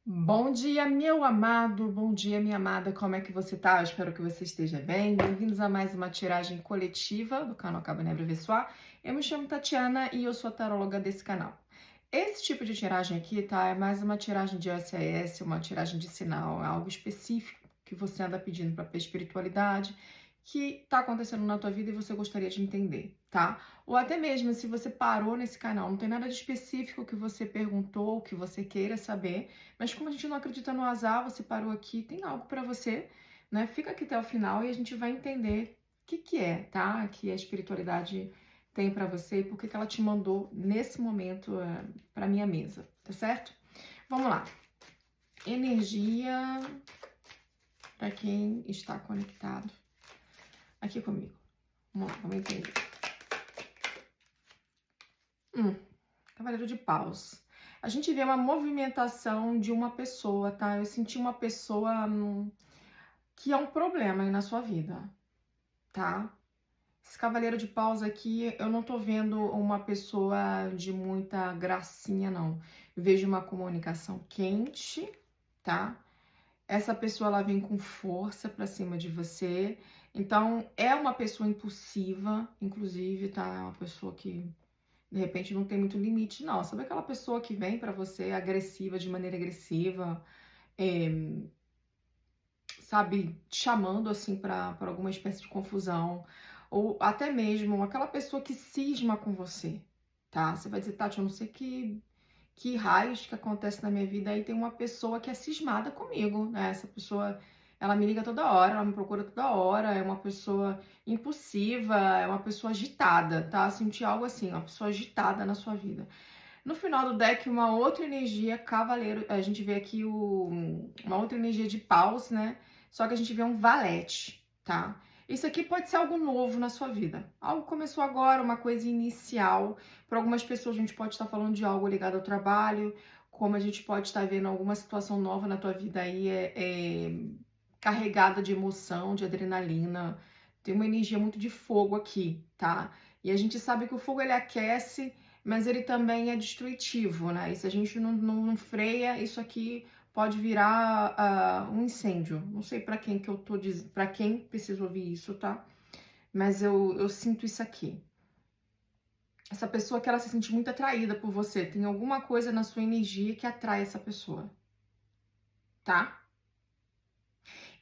Bom dia, meu amado, bom dia, minha amada, como é que você tá? Eu espero que você esteja bem. Bem-vindos a mais uma tiragem coletiva do canal Cabo Nebre Vessoar. Eu me chamo Tatiana e eu sou a taróloga desse canal. Esse tipo de tiragem aqui, tá? É mais uma tiragem de SOS, uma tiragem de sinal, é algo específico que você anda pedindo para a espiritualidade, que tá acontecendo na tua vida e você gostaria de entender, tá? Ou até mesmo se você parou nesse canal, não tem nada de específico que você perguntou, que você queira saber, mas como a gente não acredita no azar, você parou aqui, tem algo para você, né? Fica aqui até o final e a gente vai entender o que que é, tá? Que a espiritualidade tem para você e por que que ela te mandou nesse momento para minha mesa, tá certo? Vamos lá. Energia para quem está conectado aqui comigo. Vamos lá, vamos entender. Cavaleiro de Paus. A gente vê uma movimentação de uma pessoa, tá? Eu senti uma pessoa que é um problema aí na sua vida, tá? Esse Cavaleiro de Paus aqui, eu não tô vendo uma pessoa de muita gracinha, não. Eu vejo uma comunicação quente, tá? Essa pessoa, ela vem com força pra cima de você. Então, é uma pessoa impulsiva, inclusive, tá? É uma pessoa que de repente não tem muito limite, não. Sabe aquela pessoa que vem pra você agressiva, de maneira agressiva, sabe, te chamando assim pra alguma espécie de confusão, ou até mesmo aquela pessoa que cisma com você, tá? Você vai dizer, Tati, eu não sei que raios que acontece na minha vida, aí tem uma pessoa que é cismada comigo, né? Essa pessoa, ela me liga toda hora, ela me procura toda hora, é uma pessoa impulsiva, é uma pessoa agitada, tá? Sentir algo assim, uma pessoa agitada na sua vida. No final do deck, uma outra energia cavaleiro, a gente vê aqui uma outra energia de paus, né? Só que a gente vê um valete, tá? Isso aqui pode ser algo novo na sua vida. Algo começou agora, uma coisa inicial. Para algumas pessoas, a gente pode estar falando de algo ligado ao trabalho, como a gente pode estar vendo alguma situação nova na tua vida aí, carregada de emoção, de adrenalina. Tem uma energia muito de fogo aqui, tá? E a gente sabe que o fogo ele aquece, mas ele também é destrutivo, né? E se a gente não freia, isso aqui pode virar um incêndio. Não sei para quem que eu tô dizendo, para quem precisa ouvir isso, tá? Mas eu sinto isso aqui. Essa pessoa que ela se sente muito atraída por você, tem alguma coisa na sua energia que atrai essa pessoa, tá?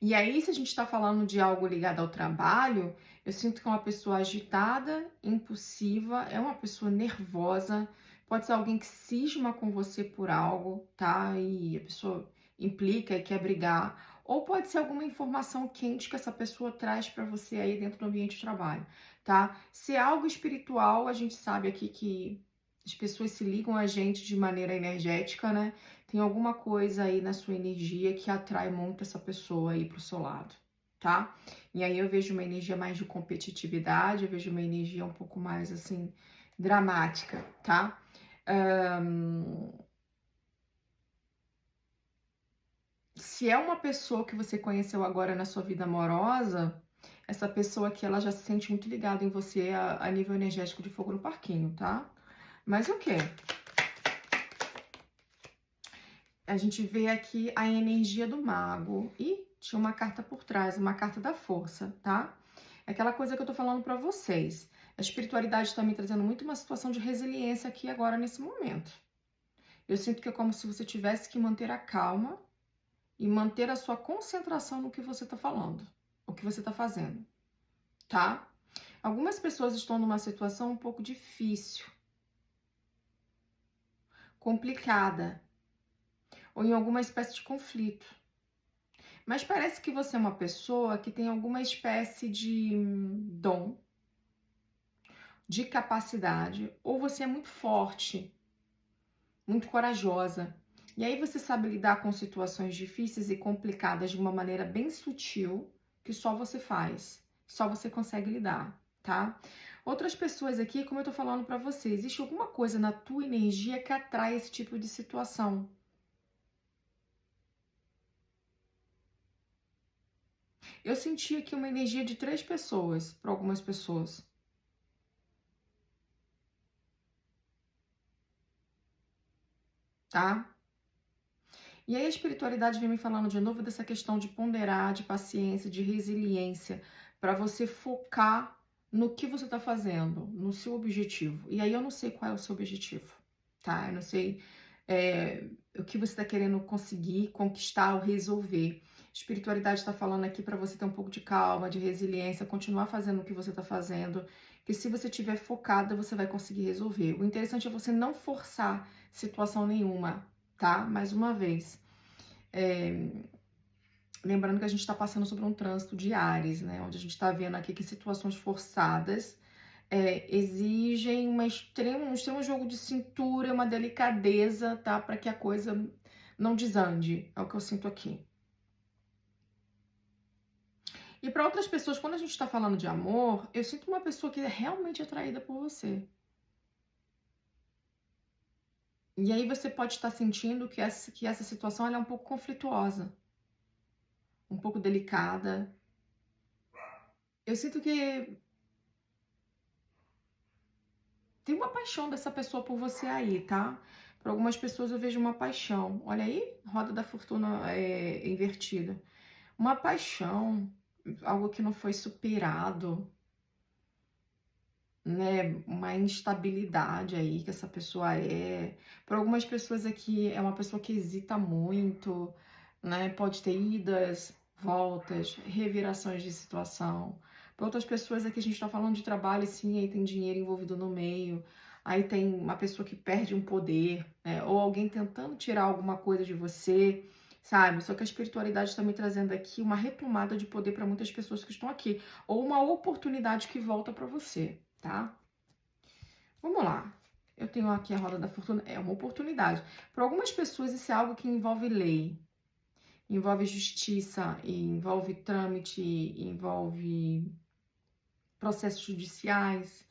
E aí, se a gente tá falando de algo ligado ao trabalho, eu sinto que é uma pessoa agitada, impulsiva, é uma pessoa nervosa, pode ser alguém que cisma com você por algo, tá? E a pessoa implica e quer brigar, ou pode ser alguma informação quente que essa pessoa traz para você aí dentro do ambiente de trabalho, tá? Se é algo espiritual, a gente sabe aqui que as pessoas se ligam a gente de maneira energética, né? Tem alguma coisa aí na sua energia que atrai muito essa pessoa aí pro seu lado, tá? E aí eu vejo uma energia mais de competitividade, eu vejo uma energia um pouco mais assim, dramática, tá? Se é uma pessoa que você conheceu agora na sua vida amorosa, essa pessoa aqui, ela já se sente muito ligada em você a nível energético de fogo no parquinho, tá? Mas o quê? A gente vê aqui a energia do mago e tinha uma carta por trás, uma carta da força, tá? É aquela coisa que eu tô falando pra vocês. A espiritualidade tá me trazendo muito uma situação de resiliência aqui agora nesse momento. Eu sinto que é como se você tivesse que manter a calma e manter a sua concentração no que você tá falando, o que você tá fazendo, tá? Algumas pessoas estão numa situação um pouco difícil, complicada, ou em alguma espécie de conflito. Mas parece que você é uma pessoa que tem alguma espécie de dom, de capacidade, ou você é muito forte, muito corajosa. E aí você sabe lidar com situações difíceis e complicadas de uma maneira bem sutil, que só você faz, só você consegue lidar, tá? Outras pessoas aqui, como eu tô falando pra você, existe alguma coisa na tua energia que atrai esse tipo de situação. Eu senti aqui uma energia de 3 pessoas, para algumas pessoas. Tá? E aí a espiritualidade vem me falando de novo dessa questão de ponderar, de paciência, de resiliência, para você focar no que você está fazendo, no seu objetivo. E aí eu não sei qual é o seu objetivo, tá? Eu não sei o que você está querendo conseguir, conquistar ou resolver. A espiritualidade está falando aqui para você ter um pouco de calma, de resiliência, continuar fazendo o que você está fazendo, que se você estiver focada, você vai conseguir resolver. O interessante é você não forçar situação nenhuma, tá? Mais uma vez. Lembrando que a gente está passando sobre um trânsito de Áries, né? Onde a gente está vendo aqui que situações forçadas exigem um extremo jogo de cintura, uma delicadeza, tá? Para que a coisa não desande. É o que eu sinto aqui. E para outras pessoas, quando a gente está falando de amor, eu sinto uma pessoa que é realmente atraída por você. E aí você pode estar sentindo que essa situação ela é um pouco conflituosa, um pouco delicada. Eu sinto que tem uma paixão dessa pessoa por você aí, tá? Para algumas pessoas eu vejo uma paixão. Olha aí, roda da fortuna invertida. Uma paixão, algo que não foi superado, né? Uma instabilidade aí que essa pessoa é. Para algumas pessoas aqui é uma pessoa que hesita muito, né? Pode ter idas, voltas, revirações de situação. Para outras pessoas aqui a gente está falando de trabalho, sim, aí tem dinheiro envolvido no meio. Aí tem uma pessoa que perde um poder, né? Ou alguém tentando tirar alguma coisa de você, sabe? Só que a espiritualidade está me trazendo aqui uma retomada de poder para muitas pessoas que estão aqui. Ou uma oportunidade que volta para você, tá? Vamos lá. Eu tenho aqui a roda da fortuna. É uma oportunidade. Para algumas pessoas isso é algo que envolve lei, envolve justiça, envolve trâmite, envolve processos judiciais,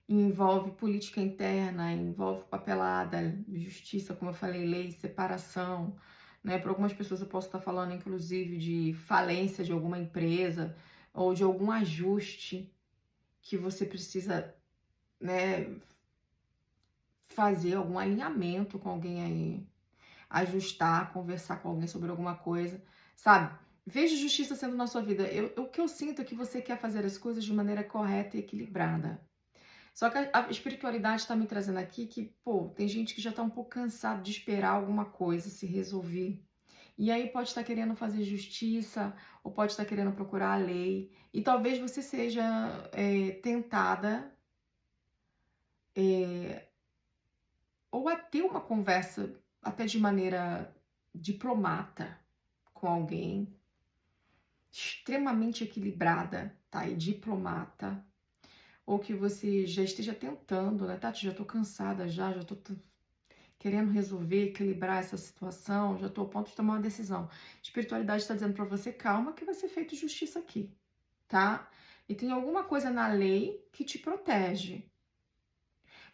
envolve política interna, envolve papelada, justiça, como eu falei, lei, separação, né? Para algumas pessoas eu posso estar falando, inclusive, de falência de alguma empresa ou de algum ajuste que você precisa, né, fazer algum alinhamento com alguém aí, ajustar, conversar com alguém sobre alguma coisa, sabe? Veja justiça sendo na sua vida. O que eu sinto é que você quer fazer as coisas de maneira correta e equilibrada. Só que a espiritualidade está me trazendo aqui que, pô, tem gente que já está um pouco cansado de esperar alguma coisa se resolver. E aí pode estar querendo fazer justiça, ou pode estar querendo procurar a lei. E talvez você seja tentada ou a ter uma conversa até de maneira diplomata com alguém, extremamente equilibrada, tá? E diplomata. Ou que você já esteja tentando, né, Tati? Já tô cansada, já tô querendo resolver, equilibrar essa situação, já tô a ponto de tomar uma decisão. A espiritualidade está dizendo para você, calma, que vai ser feita justiça aqui, tá? E tem alguma coisa na lei que te protege.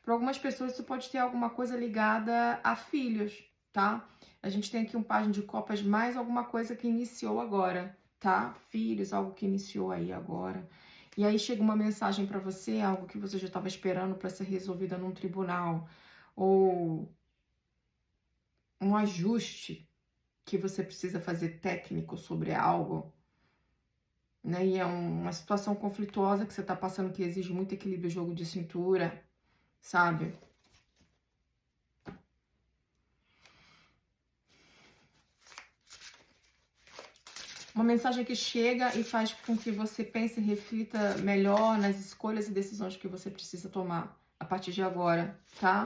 Para algumas pessoas isso pode ter alguma coisa ligada a filhos, tá? A gente tem aqui um página de copas, mais alguma coisa que iniciou agora, tá? Filhos, algo que iniciou aí agora. E aí chega uma mensagem para você, algo que você já estava esperando para ser resolvida num tribunal, ou um ajuste que você precisa fazer técnico sobre algo, né? E é uma situação conflituosa que você está passando que exige muito equilíbrio, jogo de cintura, sabe? Uma mensagem que chega e faz com que você pense e reflita melhor nas escolhas e decisões que você precisa tomar a partir de agora, tá?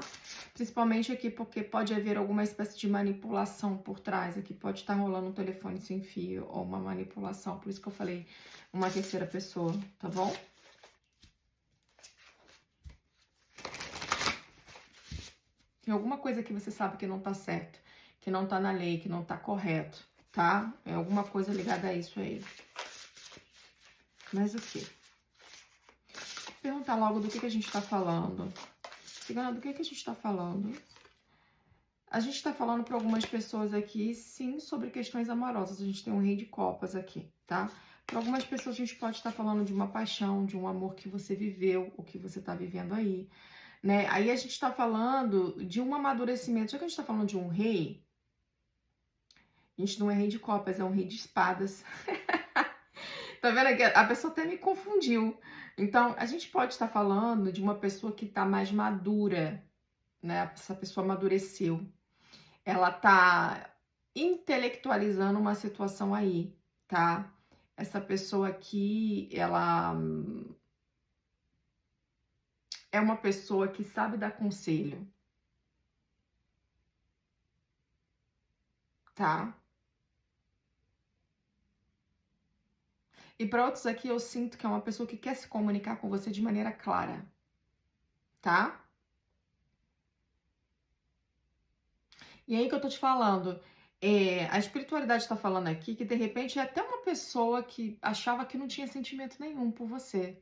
Principalmente aqui porque pode haver alguma espécie de manipulação por trás. Aqui pode estar rolando um telefone sem fio ou uma manipulação. Por isso que eu falei uma terceira pessoa, tá bom? Tem alguma coisa que você sabe que não tá certo, que não tá na lei, que não tá correto, tá? É alguma coisa ligada a isso aí. Mas o quê? Vou perguntar logo do que a gente tá falando. Cigana, do que a gente tá falando? A gente tá falando para algumas pessoas aqui, sim, sobre questões amorosas. A gente tem um rei de copas aqui, tá? Para algumas pessoas a gente pode estar falando de uma paixão, de um amor que você viveu, o que você tá vivendo aí, né? Aí a gente tá falando de um amadurecimento. Já que a gente tá falando de um rei, A gente não é rei de copas, é um rei de espadas. Tá vendo que a pessoa até me confundiu. Então, a gente pode estar falando de uma pessoa que tá mais madura, né? Essa pessoa amadureceu. Ela tá intelectualizando uma situação aí, tá? Essa pessoa aqui, ela é uma pessoa que sabe dar conselho, tá? E para outros aqui, eu sinto que é uma pessoa que quer se comunicar com você de maneira clara, tá? E aí que eu tô te falando, a espiritualidade tá falando aqui que de repente é até uma pessoa que achava que não tinha sentimento nenhum por você.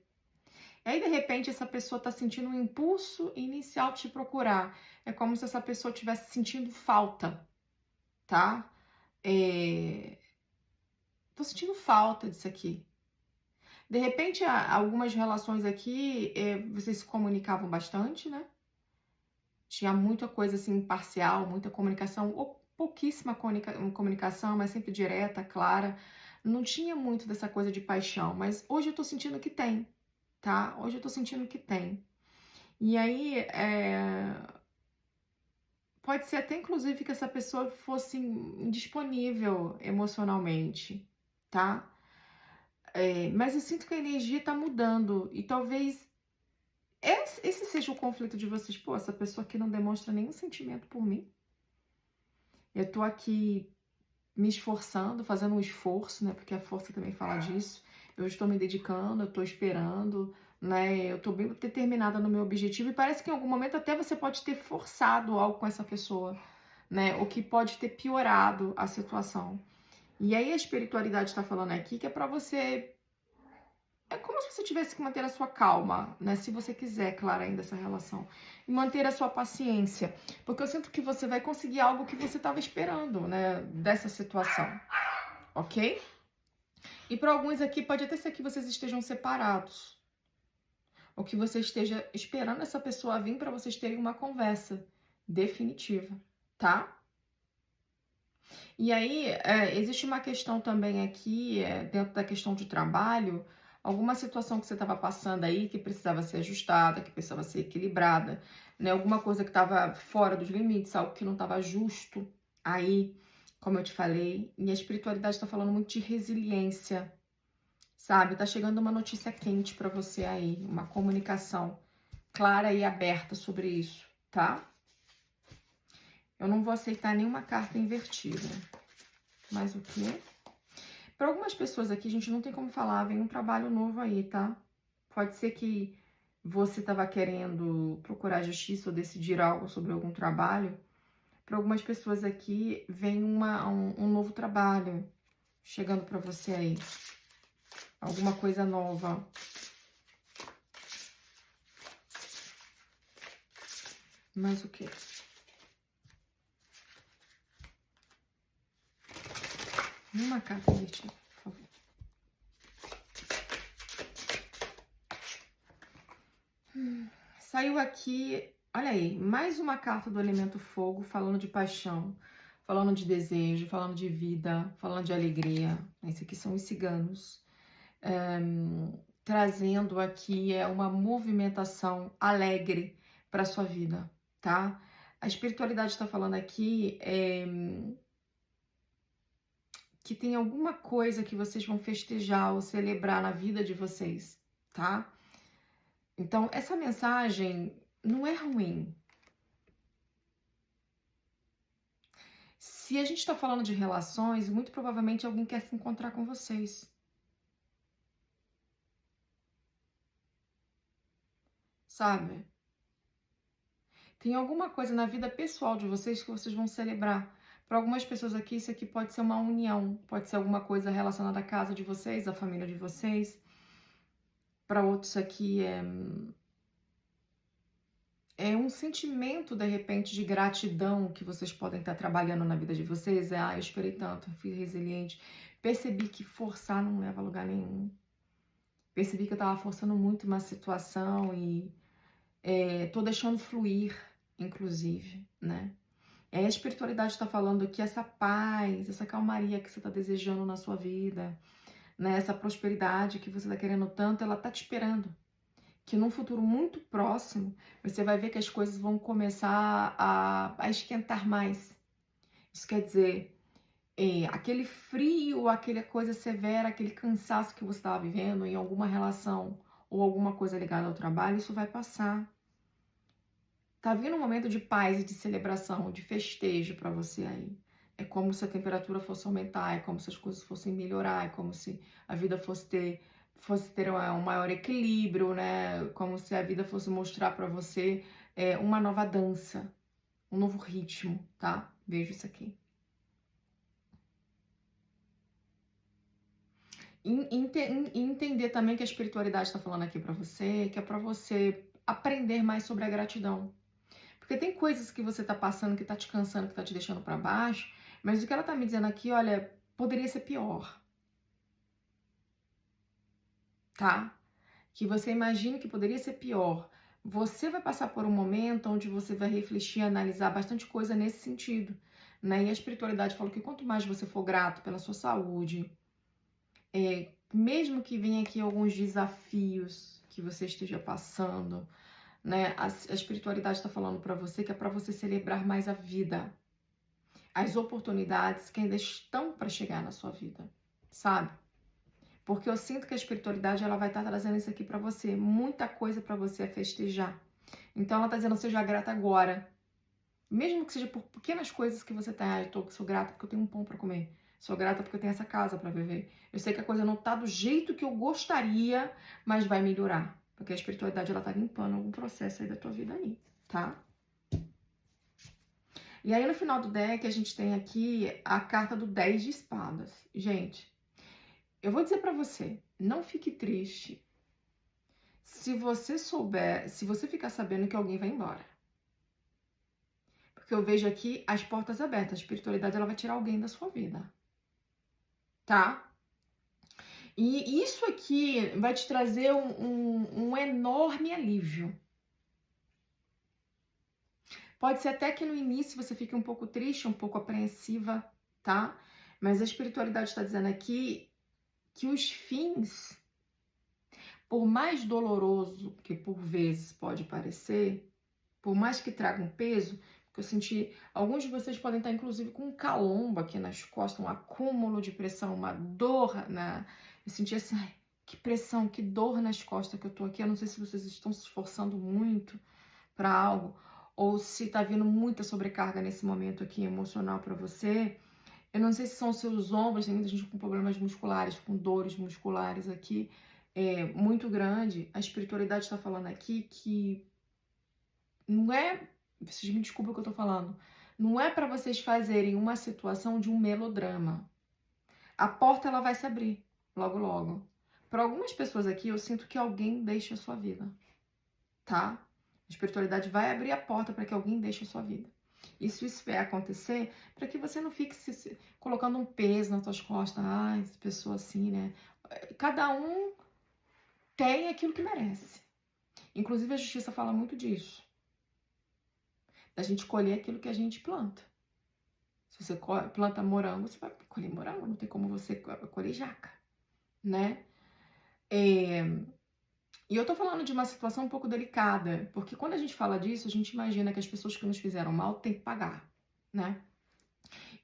E aí, de repente, essa pessoa tá sentindo um impulso inicial de te procurar. É como se essa pessoa estivesse sentindo falta, tá? Tô sentindo falta disso aqui. De repente, algumas relações aqui, vocês se comunicavam bastante, né? Tinha muita coisa assim imparcial, muita comunicação, ou pouquíssima comunicação, mas sempre direta, clara. Não tinha muito dessa coisa de paixão, mas hoje eu tô sentindo que tem, tá? Hoje eu tô sentindo que tem. E aí, pode ser até inclusive que essa pessoa fosse indisponível emocionalmente, tá? Mas eu sinto que a energia tá mudando e talvez esse seja o conflito de vocês. Pô, essa pessoa aqui não demonstra nenhum sentimento por mim. Eu tô aqui me esforçando, fazendo um esforço, né? Porque a força também fala disso. Eu estou me dedicando, eu estou esperando, né? Eu estou bem determinada no meu objetivo e parece que em algum momento até você pode ter forçado algo com essa pessoa, né? O que pode ter piorado a situação. E aí a espiritualidade está falando aqui que é para você. É como se você tivesse que manter a sua calma, né? Se você quiser, claro, ainda essa relação. E manter a sua paciência. Porque eu sinto que você vai conseguir algo que você estava esperando, né? Dessa situação. Ok? E para alguns aqui, pode até ser que vocês estejam separados. Ou que você esteja esperando essa pessoa vir para vocês terem uma conversa definitiva, tá? E aí, existe uma questão também aqui, dentro da questão de trabalho, alguma situação que você estava passando aí que precisava ser ajustada, que precisava ser equilibrada, né? Alguma coisa que estava fora dos limites, algo que não estava justo aí, como eu te falei. E a espiritualidade está falando muito de resiliência, sabe? Tá chegando uma notícia quente para você aí, uma comunicação clara e aberta sobre isso, tá? Eu não vou aceitar nenhuma carta invertida. Mas o quê? Para algumas pessoas aqui, a gente não tem como falar, vem um trabalho novo aí, tá? Pode ser que você estava querendo procurar justiça ou decidir algo sobre algum trabalho. Para algumas pessoas aqui, vem um novo trabalho chegando para você aí. Alguma coisa nova. Mas o quê? Uma carta invertida, por favor. Saiu aqui, olha aí, mais uma carta do elemento fogo, falando de paixão, falando de desejo, falando de vida, falando de alegria. Esse aqui são os ciganos. Trazendo aqui uma movimentação alegre para sua vida, tá? A espiritualidade está falando aqui que tem alguma coisa que vocês vão festejar ou celebrar na vida de vocês, tá? Então, essa mensagem não é ruim. Se a gente está falando de relações, muito provavelmente alguém quer se encontrar com vocês. Sabe? Tem alguma coisa na vida pessoal de vocês que vocês vão celebrar. Para algumas pessoas aqui, isso aqui pode ser uma união, pode ser alguma coisa relacionada à casa de vocês, à família de vocês. Para outros aqui é um sentimento, de repente, de gratidão que vocês podem estar trabalhando na vida de vocês. Eu esperei tanto, eu fui resiliente. Percebi que forçar não leva a lugar nenhum. Percebi que eu estava forçando muito uma situação e tô deixando fluir, inclusive, né? A espiritualidade está falando que essa paz, essa calmaria que você está desejando na sua vida, né, essa prosperidade que você está querendo tanto, ela está te esperando. Que num futuro muito próximo, você vai ver que as coisas vão começar a esquentar mais. Isso quer dizer, aquele frio, aquela coisa severa, aquele cansaço que você estava vivendo em alguma relação ou alguma coisa ligada ao trabalho, isso vai passar. Tá vindo um momento de paz e de celebração, de festejo para você aí. É como se a temperatura fosse aumentar, é como se as coisas fossem melhorar, é como se a vida fosse ter um maior equilíbrio, né? Como se a vida fosse mostrar para você uma nova dança, um novo ritmo, tá? Vejo isso aqui. Entender também que a espiritualidade está falando aqui para você, que é para você aprender mais sobre a gratidão. Porque tem coisas que você tá passando, que tá te cansando, que tá te deixando para baixo, mas o que ela tá me dizendo aqui, olha, poderia ser pior, tá? Que você imagine que poderia ser pior. Você vai passar por um momento onde você vai refletir, analisar bastante coisa nesse sentido, né? E a espiritualidade falou que quanto mais você for grato pela sua saúde, mesmo que venha aqui alguns desafios que você esteja passando, né? A espiritualidade está falando para você que é para você celebrar mais a vida, as oportunidades que ainda estão para chegar na sua vida, sabe? Porque eu sinto que a espiritualidade ela vai estar trazendo isso aqui para você, muita coisa para você festejar. Então ela está dizendo, seja grata agora, mesmo que seja por pequenas coisas que você tá, sou grata porque eu tenho um pão para comer, sou grata porque eu tenho essa casa para viver. Eu sei que a coisa não tá do jeito que eu gostaria, mas vai melhorar, porque a espiritualidade ela tá limpando algum processo aí da tua vida aí, tá? E aí no final do deck a gente tem aqui a carta do 10 de espadas. Gente, eu vou dizer pra você, não fique triste se você souber, se você ficar sabendo que alguém vai embora. Porque eu vejo aqui as portas abertas, a espiritualidade ela vai tirar alguém da sua vida, tá? E isso aqui vai te trazer um enorme alívio. Pode ser até que no início você fique um pouco triste, um pouco apreensiva, tá? Mas a espiritualidade está dizendo aqui que os fins, por mais doloroso que por vezes pode parecer, por mais que traga um peso, porque eu senti, alguns de vocês podem estar inclusive com um calombo aqui nas costas, um acúmulo de pressão, uma dor eu senti assim, ai, que pressão, que dor nas costas que eu tô aqui. Eu não sei se vocês estão se esforçando muito para algo, ou se tá vindo muita sobrecarga nesse momento aqui emocional para você. Eu não sei se são seus ombros, tem muita gente com problemas musculares, com dores musculares aqui, muito grande. A espiritualidade está falando aqui que não é, vocês me desculpem o que eu tô falando, não é para vocês fazerem uma situação de um melodrama. A porta ela vai se abrir logo logo. Para algumas pessoas aqui, eu sinto que alguém deixa a sua vida, tá? A espiritualidade vai abrir a porta para que alguém deixe a sua vida. Isso vai acontecer para que você não fique se colocando um peso nas suas costas. Ah, essa pessoa assim, né? Cada um tem aquilo que merece. Inclusive a justiça fala muito disso. Da gente colher aquilo que a gente planta. Se você planta morango, você vai colher morango. Não tem como você colher jaca, né? E eu tô falando de uma situação um pouco delicada, porque quando a gente fala disso, a gente imagina que as pessoas que nos fizeram mal têm que pagar, né?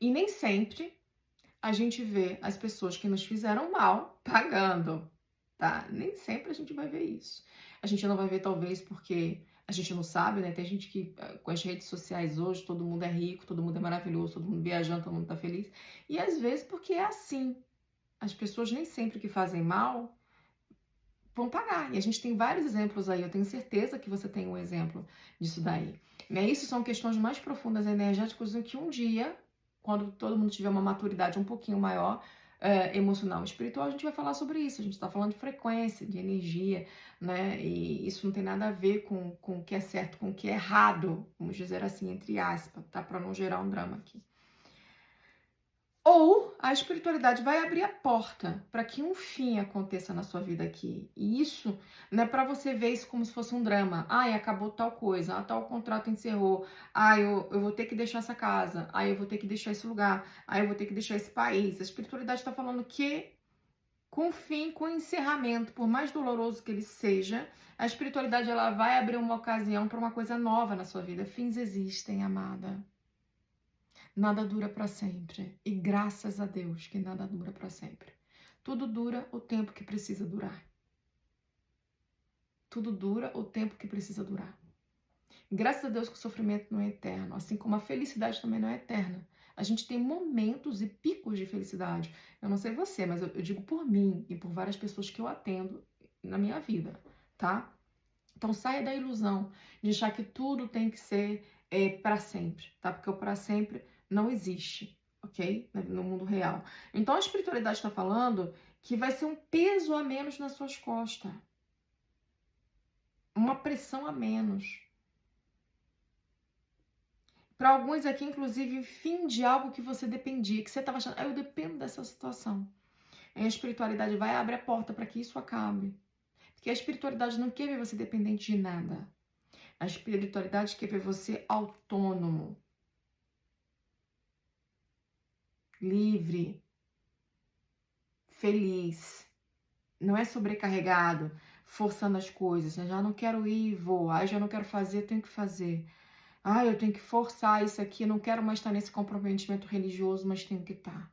E nem sempre a gente vê as pessoas que nos fizeram mal pagando, tá? Nem sempre a gente vai ver isso. A gente não vai ver, talvez, porque a gente não sabe, né? Tem gente que, com as redes sociais hoje, todo mundo é rico, todo mundo é maravilhoso, todo mundo viajando, todo mundo tá feliz. E às vezes porque é assim. As pessoas nem sempre que fazem mal vão pagar. E a gente tem vários exemplos aí. Eu tenho certeza que você tem um exemplo disso daí. Né? Isso são questões mais profundas energéticas do que um dia, quando todo mundo tiver uma maturidade um pouquinho maior, emocional e espiritual, a gente vai falar sobre isso. A gente está falando de frequência, de energia, né? E isso não tem nada a ver com o que é certo, com o que é errado, vamos dizer assim, entre aspas, tá? Para não gerar um drama aqui. Ou a espiritualidade vai abrir a porta para que um fim aconteça na sua vida aqui. E isso não é para você ver isso como se fosse um drama. Ai, acabou tal coisa, tal contrato encerrou. Ai, eu vou ter que deixar essa casa. Ai, eu vou ter que deixar esse lugar. Ai, eu vou ter que deixar esse país. A espiritualidade está falando que com o fim, com o encerramento, por mais doloroso que ele seja, a espiritualidade ela vai abrir uma ocasião para uma coisa nova na sua vida. Fins existem, amada. Nada dura para sempre. E graças a Deus que nada dura para sempre. Tudo dura o tempo que precisa durar. Tudo dura o tempo que precisa durar. Graças a Deus que o sofrimento não é eterno, assim como a felicidade também não é eterna. A gente tem momentos e picos de felicidade. Eu não sei você, mas eu digo por mim e por várias pessoas que eu atendo na minha vida, tá? Então saia da ilusão de achar que tudo tem que ser para sempre, tá? Porque o para sempre não existe, ok? No mundo real. Então a espiritualidade está falando que vai ser um peso a menos nas suas costas. Uma pressão a menos. Para alguns aqui, inclusive, fim de algo que você dependia, que você estava achando, eu dependo dessa situação. E a espiritualidade vai abrir a porta para que isso acabe. Porque a espiritualidade não quer ver você dependente de nada. A espiritualidade quer ver você autônomo, livre, feliz. Não é sobrecarregado, forçando as coisas. Eu já não quero ir, vou. Aí já não quero fazer, tenho que fazer. Ah, eu tenho que forçar isso aqui, não quero mais estar nesse comprometimento religioso, mas tenho que estar.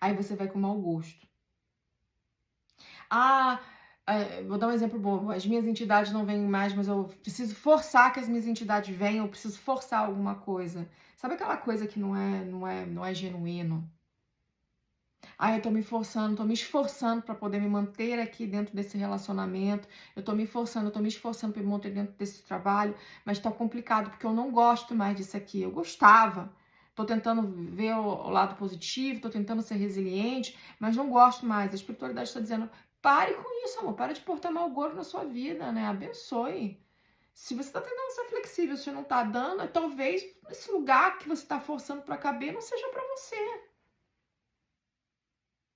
Aí você vai com mau gosto. Ah, vou dar um exemplo bom. As minhas entidades não vêm mais, mas eu preciso forçar que as minhas entidades venham, eu preciso forçar alguma coisa. Sabe aquela coisa que não é genuíno? Ah, eu tô me forçando, tô me esforçando para poder me manter aqui dentro desse relacionamento. Eu tô me esforçando para me manter dentro desse trabalho, mas tá complicado porque eu não gosto mais disso aqui. Eu gostava. Tô tentando ver o lado positivo, tô tentando ser resiliente, mas não gosto mais. A espiritualidade está dizendo: pare com isso, amor. Para de portar mau gosto na sua vida, né? Abençoe. Se você tá tentando ser flexível, se não tá dando, talvez esse lugar que você tá forçando para caber não seja para você.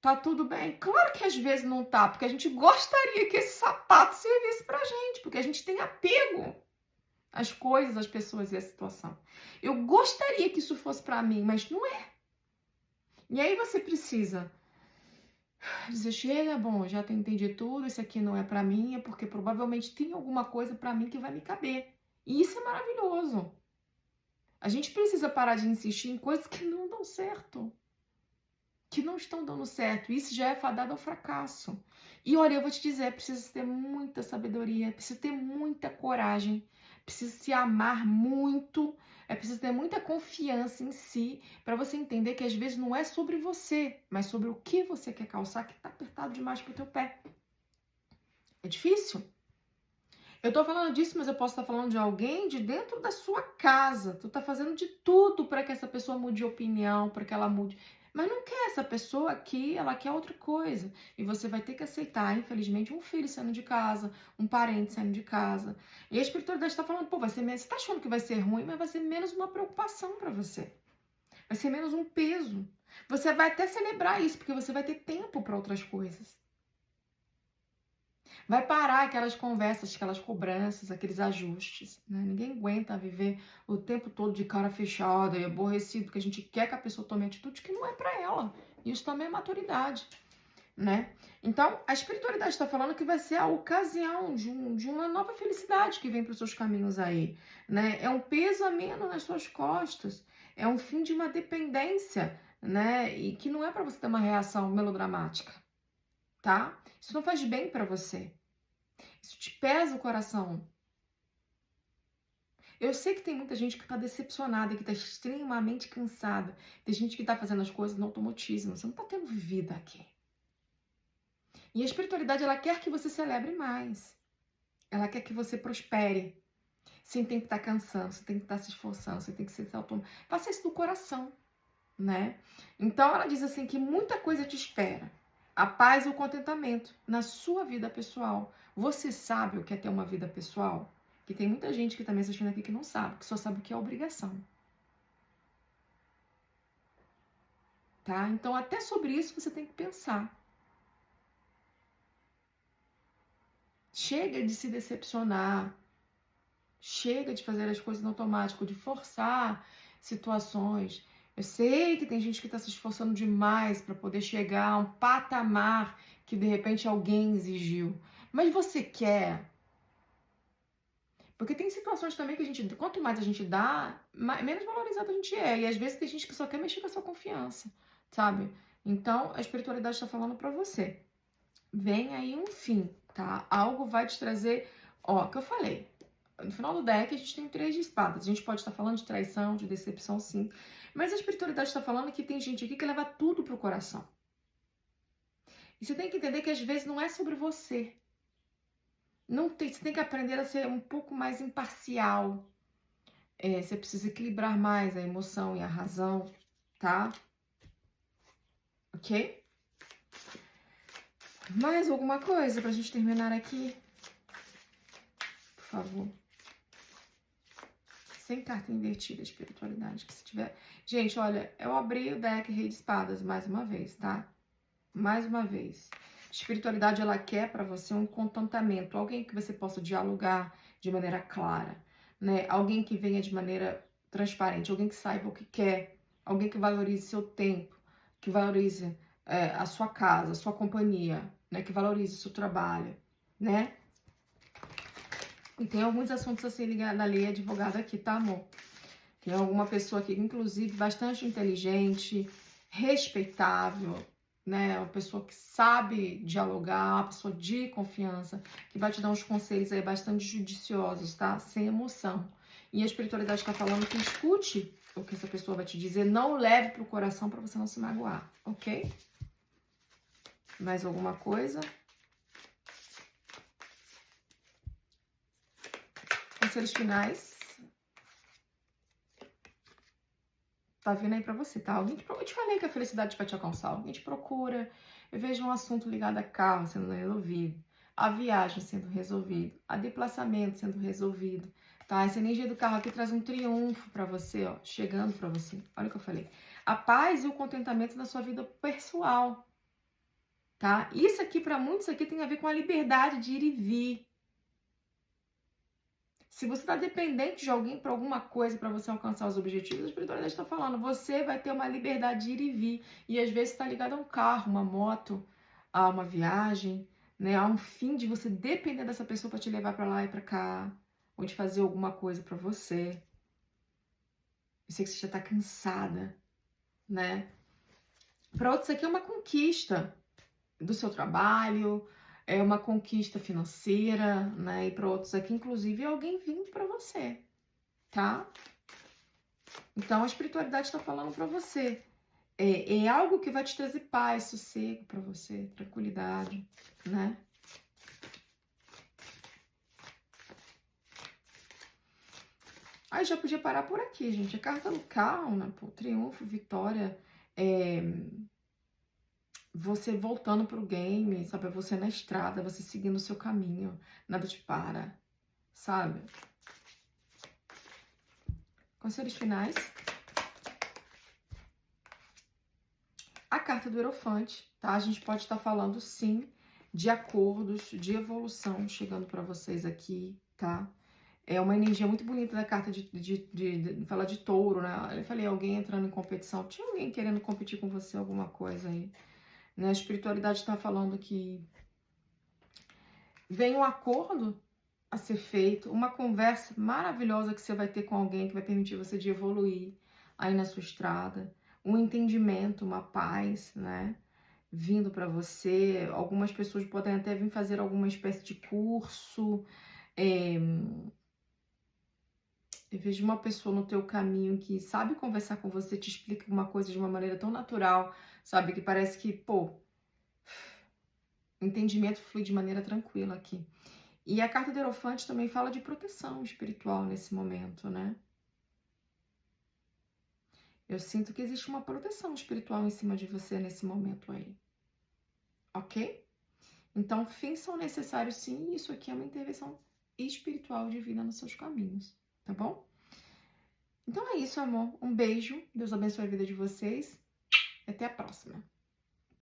Tá tudo bem? Claro que às vezes não tá, porque a gente gostaria que esse sapato servisse pra gente, porque a gente tem apego às coisas, às pessoas e à situação. Eu gostaria que isso fosse pra mim, mas não é. E aí você precisa dizer, chega, bom, já entendi tudo, isso aqui não é pra mim, é porque provavelmente tem alguma coisa pra mim que vai me caber. E isso é maravilhoso. A gente precisa parar de insistir em coisas que não dão certo. Que não estão dando certo. Isso já é fadado ao fracasso. E olha, eu vou te dizer, precisa ter muita sabedoria, precisa ter muita coragem, precisa se amar muito, é preciso ter muita confiança em si, para você entender que às vezes não é sobre você, mas sobre o que você quer calçar que tá apertado demais pro teu pé. É difícil? Eu tô falando disso, mas eu posso estar falando de alguém de dentro da sua casa. Tu tá fazendo de tudo para que essa pessoa mude de opinião, para que ela mude. Mas não quer essa pessoa aqui, ela quer outra coisa. E você vai ter que aceitar, infelizmente, um filho saindo de casa, um parente saindo de casa. E a espiritualidade está falando, pô, vai ser menos. Você tá achando que vai ser ruim, mas vai ser menos uma preocupação para você. Vai ser menos um peso. Você vai até celebrar isso, porque você vai ter tempo para outras coisas. Vai parar aquelas conversas, aquelas cobranças, aqueles ajustes, né? Ninguém aguenta viver o tempo todo de cara fechada e aborrecido, porque a gente quer que a pessoa tome atitude que não é para ela. Isso também é maturidade, né? Então, a espiritualidade está falando que vai ser a ocasião de uma nova felicidade que vem para os seus caminhos aí, né? É um peso a menos nas suas costas, é um fim de uma dependência, né? E que não é para você ter uma reação melodramática, tá? Isso não faz bem para você. Isso te pesa o coração. Eu sei que tem muita gente que está decepcionada, que está extremamente cansada. Tem gente que está fazendo as coisas no automatismo. Você não está tendo vida aqui. E a espiritualidade, ela quer que você celebre mais. Ela quer que você prospere. Sem ter que estar cansando, sem ter que estar se esforçando, sem ter que ser autônomo. Faça isso do coração, né? Então, ela diz assim que muita coisa te espera. A paz e o contentamento na sua vida pessoal. Você sabe o que é ter uma vida pessoal? Que tem muita gente que está me assistindo aqui que não sabe, que só sabe o que é obrigação. tá? Então, até sobre isso você tem que pensar. Chega de se decepcionar. Chega de fazer as coisas no automático, de forçar situações. Eu sei que tem gente que está se esforçando demais para poder chegar a um patamar que de repente alguém exigiu. Mas você quer? Porque tem situações também que a gente, quanto mais a gente dá, menos valorizado a gente é. E às vezes tem gente que só quer mexer com a sua confiança, sabe? Então a espiritualidade está falando para você. Vem aí um fim, tá? Algo vai te trazer. Ó, que eu falei. No final do deck a gente tem 3 de espadas. A gente pode estar falando de traição, de decepção, sim. Mas a espiritualidade está falando que tem gente aqui que leva tudo pro coração. E você tem que entender que às vezes não é sobre você. Você tem que aprender a ser um pouco mais imparcial. Você precisa equilibrar mais a emoção e a razão, tá? Ok? Mais alguma coisa pra gente terminar aqui? Por favor. Sem carta invertida, espiritualidade, que se tiver... Gente, olha, eu abri o deck Rei de Espadas mais uma vez, tá? Mais uma vez. Espiritualidade, ela quer para você um contentamento, alguém que você possa dialogar de maneira clara, né? Alguém que venha de maneira transparente, alguém que saiba o que quer, alguém que valorize seu tempo, que valorize a sua casa, a sua companhia, né? Que valorize o seu trabalho, né? E tem alguns assuntos assim ligados à lei advogada aqui, tá, amor? Tem alguma pessoa aqui, inclusive, bastante inteligente, respeitável, né? Uma pessoa que sabe dialogar, uma pessoa de confiança, que vai te dar uns conselhos aí bastante judiciosos, tá? Sem emoção. E a espiritualidade está falando que escute o que essa pessoa vai te dizer, não leve pro coração para você não se magoar, ok? Mais alguma coisa? Conselhos finais. Tá vindo aí pra você, tá? Eu te falei que a felicidade vai te alcançar. Alguém te procura. Eu vejo um assunto ligado a carro sendo resolvido. A viagem sendo resolvido. A desplaçamento sendo resolvido. Tá? Essa energia do carro aqui traz um triunfo pra você, ó. Chegando pra você. Olha o que eu falei. A paz e o contentamento na sua vida pessoal. Tá? Isso aqui, pra muitos aqui, tem a ver com a liberdade de ir e vir. Se você está dependente de alguém para alguma coisa para você alcançar os objetivos, a espiritualidade está falando, você vai ter uma liberdade de ir e vir. E às vezes está ligado a um carro, uma moto, a uma viagem, né? A um fim de você depender dessa pessoa para te levar para lá e para cá, ou de fazer alguma coisa para você. Eu sei que você já está cansada, né? Para outros aqui é uma conquista do seu trabalho, é uma conquista financeira, né? E para outros aqui, inclusive, é alguém vindo para você, tá? Então, a espiritualidade está falando para você. É algo que vai te trazer paz, sossego para você, tranquilidade, né? Aí já podia parar por aqui, gente. A carta do carro, né? Pô, triunfo, vitória, você voltando pro game, sabe? Você na estrada, você seguindo o seu caminho, nada te para, sabe? Conselhos finais. A carta do Hierophante, tá? A gente pode estar falando, sim, de acordos, de evolução chegando para vocês aqui, tá? É uma energia muito bonita da carta de falar de touro, né? Eu falei, alguém entrando em competição. Tinha alguém querendo competir com você, alguma coisa aí. Né? A espiritualidade está falando que vem um acordo a ser feito, uma conversa maravilhosa que você vai ter com alguém que vai permitir você de evoluir aí na sua estrada, um entendimento, uma paz, né? Vindo para você. Algumas pessoas podem até vir fazer alguma espécie de curso. Eu vejo uma pessoa no teu caminho que sabe conversar com você, te explica uma coisa de uma maneira tão natural, sabe? Que parece que, pô, entendimento flui de maneira tranquila aqui. E a carta do Hierophante também fala de proteção espiritual nesse momento, né? Eu sinto que existe uma proteção espiritual em cima de você nesse momento aí. Ok? Então, fins são necessários sim, e isso aqui é uma intervenção espiritual divina nos seus caminhos, tá bom? Então é isso, amor. Um beijo. Deus abençoe a vida de vocês. Até a próxima.